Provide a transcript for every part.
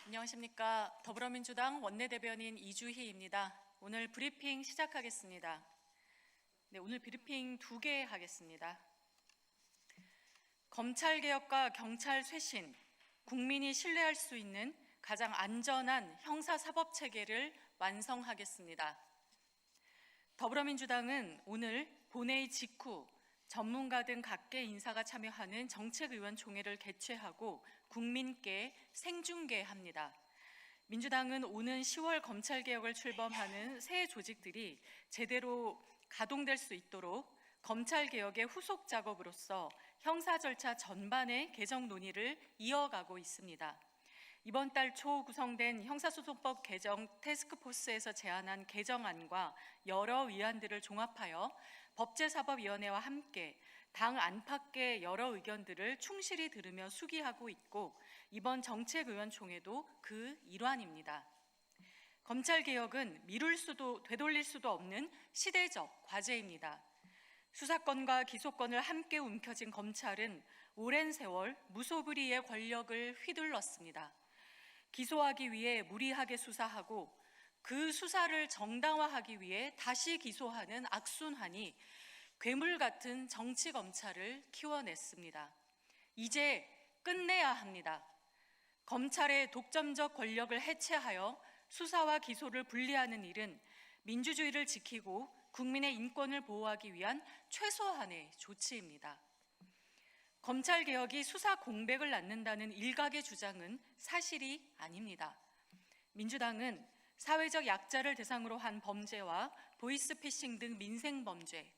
안녕하십니까. 더불어민주당 원내대변인 이주희입니다. 오늘 브리핑 시작하겠습니다. 오늘 브리핑 2개 하겠습니다. 검찰개혁과 경찰 쇄신, 국민이 신뢰할 수 있는 가장 안전한 형사사법체계를 완성하겠습니다. 더불어민주당은 오늘 본회의 직후 전문가 등 각계 인사가 참여하는 정책의원총회를 개최하고 국민께 생중계합니다. 민주당은 오는 10월 검찰개혁을 출범하는 새 조직들이 제대로 가동될 수 있도록 검찰개혁의 후속 작업으로서 형사 절차 전반의 개정 논의를 이어가고 있습니다. 이번 달 초 구성된 형사소송법 개정 태스크포스에서 제안한 개정안과 여러 위안들을 종합하여 법제사법위원회와 함께 당 안팎의 여러 의견들을 충실히 들으며 수기하고 있고 이번 정책의원총회도 그 일환입니다. 검찰개혁은 되돌릴 수도 없는 시대적 과제입니다. 수사권과 기소권을 함께 움켜쥔 검찰은 오랜 세월 무소불위의 권력을 휘둘렀습니다. 기소하기 위해 무리하게 수사하고 그 수사를 정당화하기 위해 다시 기소하는 악순환이 괴물 같은 정치검찰을 키워냈습니다. 이제 끝내야 합니다. 검찰의 독점적 권력을 해체하여 수사와 기소를 분리하는 일은 민주주의를 지키고 국민의 인권을 보호하기 위한 최소한의 조치입니다. 검찰개혁이 수사 공백을 낳는다는 일각의 주장은 사실이 아닙니다. 민주당은 사회적 약자를 대상으로 한 범죄와 보이스피싱 등 민생범죄,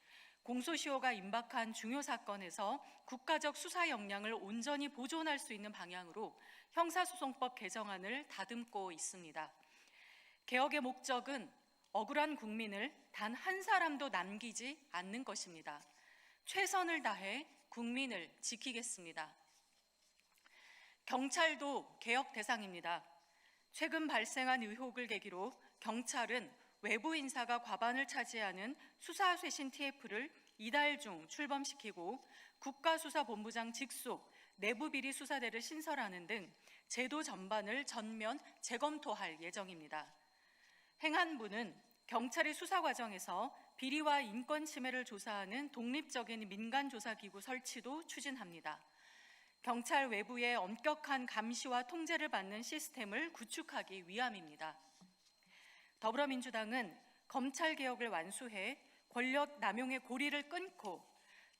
공소시효가 임박한 중요 사건에서 국가적 수사 역량을 온전히 보존할 수 있는 방향으로 형사소송법 개정안을 다듬고 있습니다. 개혁의 목적은 억울한 국민을 단 한 사람도 남기지 않는 것입니다. 최선을 다해 국민을 지키겠습니다. 경찰도 개혁 대상입니다. 최근 발생한 의혹을 계기로 경찰은 외부 인사가 과반을 차지하는 수사쇄신 TF를 이달 중 출범시키고 국가수사본부장 직속 내부비리 수사대를 신설하는 등 제도 전반을 전면 재검토할 예정입니다. 행안부는 경찰의 수사 과정에서 비리와 인권 침해를 조사하는 독립적인 민간조사기구 설치도 추진합니다. 경찰 외부의 엄격한 감시와 통제를 받는 시스템을 구축하기 위함입니다. 더불어민주당은 검찰개혁을 완수해 권력 남용의 고리를 끊고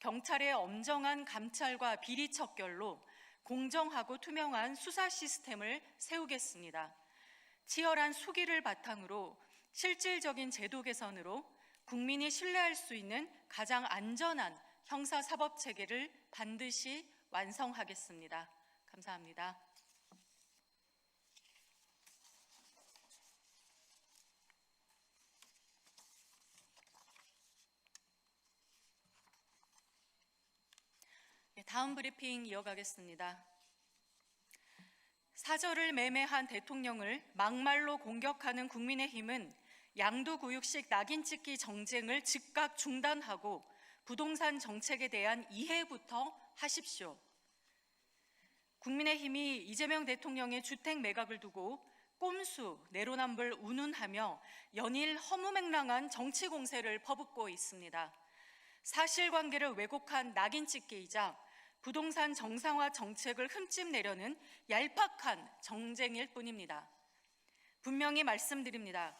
경찰의 엄정한 감찰과 비리 척결로 공정하고 투명한 수사 시스템을 세우겠습니다. 치열한 수기를 바탕으로 실질적인 제도 개선으로 국민이 신뢰할 수 있는 가장 안전한 형사사법체계를 반드시 완성하겠습니다. 감사합니다. 다음 브리핑 이어가겠습니다. 사절을 매매한 대통령을 막말로 공격하는 국민의힘은 양도구육식 낙인찍기 정쟁을 즉각 중단하고 부동산 정책에 대한 이해부터 하십시오. 국민의힘이 이재명 대통령의 주택 매각을 두고 꼼수, 내로남불 운운하며 연일 허무맹랑한 정치 공세를 퍼붓고 있습니다. 사실관계를 왜곡한 낙인찍기이자 부동산 정상화 정책을 흠집 내려는 얄팍한 정쟁일 뿐입니다. 분명히 말씀드립니다.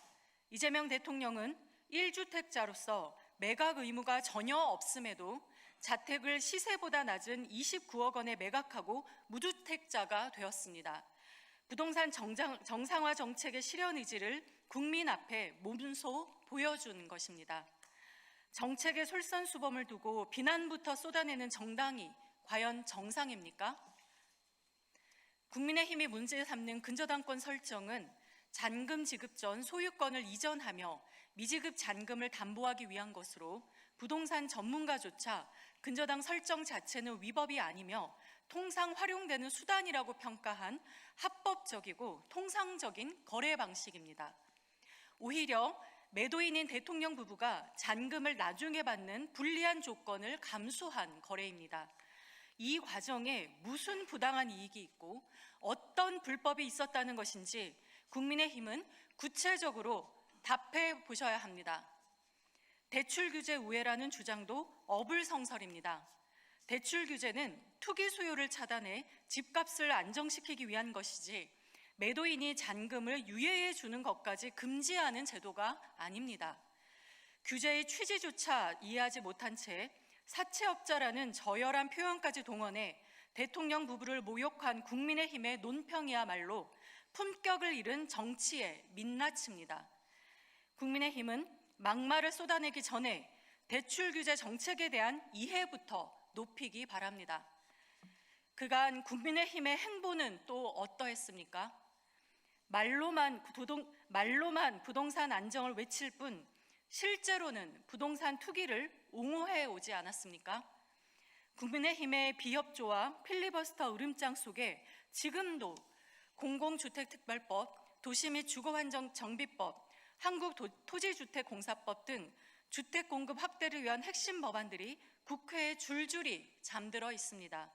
이재명 대통령은 1주택자로서 매각 의무가 전혀 없음에도 자택을 시세보다 낮은 29억 원에 매각하고 무주택자가 되었습니다. 부동산 정상화 정책의 실현 의지를 국민 앞에 몸소 보여준 것입니다. 정책의 솔선수범을 두고 비난부터 쏟아내는 정당이 과연 정상입니까? 국민의힘이 문제 삼는 근저당권 설정은 잔금 지급 전 소유권을 이전하며 미지급 잔금을 담보하기 위한 것으로 부동산 전문가조차 근저당 설정 자체는 위법이 아니며 통상 활용되는 수단이라고 평가한 합법적이고 통상적인 거래 방식입니다. 오히려 매도인인 대통령 부부가 잔금을 나중에 받는 불리한 조건을 감수한 거래입니다. 이 과정에 무슨 부당한 이익이 있고 어떤 불법이 있었다는 것인지 국민의힘은 구체적으로 답해 보셔야 합니다. 대출 규제 우회라는 주장도 어불성설입니다. 대출 규제는 투기 수요를 차단해 집값을 안정시키기 위한 것이지 매도인이 잔금을 유예해 주는 것까지 금지하는 제도가 아닙니다. 규제의 취지조차 이해하지 못한 채 사채업자라는 저열한 표현까지 동원해 대통령 부부를 모욕한 국민의힘의 논평이야말로 품격을 잃은 정치의 민낯입니다. 국민의힘은 막말을 쏟아내기 전에 대출 규제 정책에 대한 이해부터 높이기 바랍니다. 그간 국민의힘의 행보는 또 어떠했습니까? 말로만 부동산 안정을 외칠 뿐 실제로는 부동산 투기를 옹호해 오지 않았습니까? 국민의힘의 비협조와 필리버스터 으름장 속에 지금도 공공주택특별법, 도시 및 주거환경정비법, 한국토지주택공사법 등 주택 공급 확대를 위한 핵심 법안들이 국회에 줄줄이 잠들어 있습니다.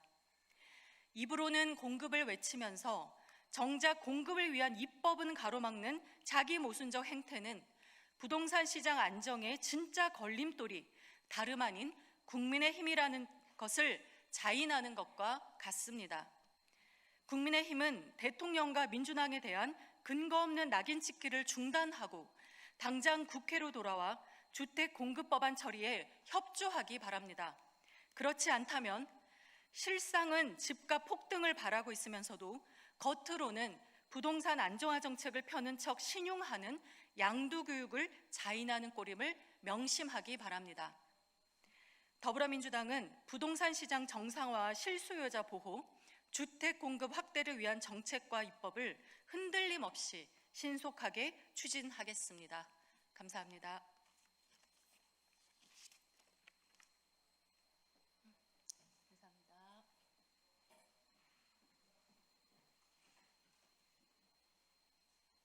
입으로는 공급을 외치면서 정작 공급을 위한 입법은 가로막는 자기 모순적 행태는 부동산 시장 안정의 진짜 걸림돌이 다름 아닌 국민의힘이라는 것을 자인하는 것과 같습니다. 국민의힘은 대통령과 민주당에 대한 근거 없는 낙인 찍기를 중단하고 당장 국회로 돌아와 주택 공급 법안 처리에 협조하기 바랍니다. 그렇지 않다면 실상은 집값 폭등을 바라고 있으면서도 겉으로는 부동산 안정화 정책을 펴는 척 신용하는 양두교육을 자인하는 꼴임을 명심하기 바랍니다. 더불어민주당은 부동산 시장 정상화와 실수요자 보호, 주택 공급 확대를 위한 정책과 입법을 흔들림 없이 신속하게 추진하겠습니다. 감사합니다.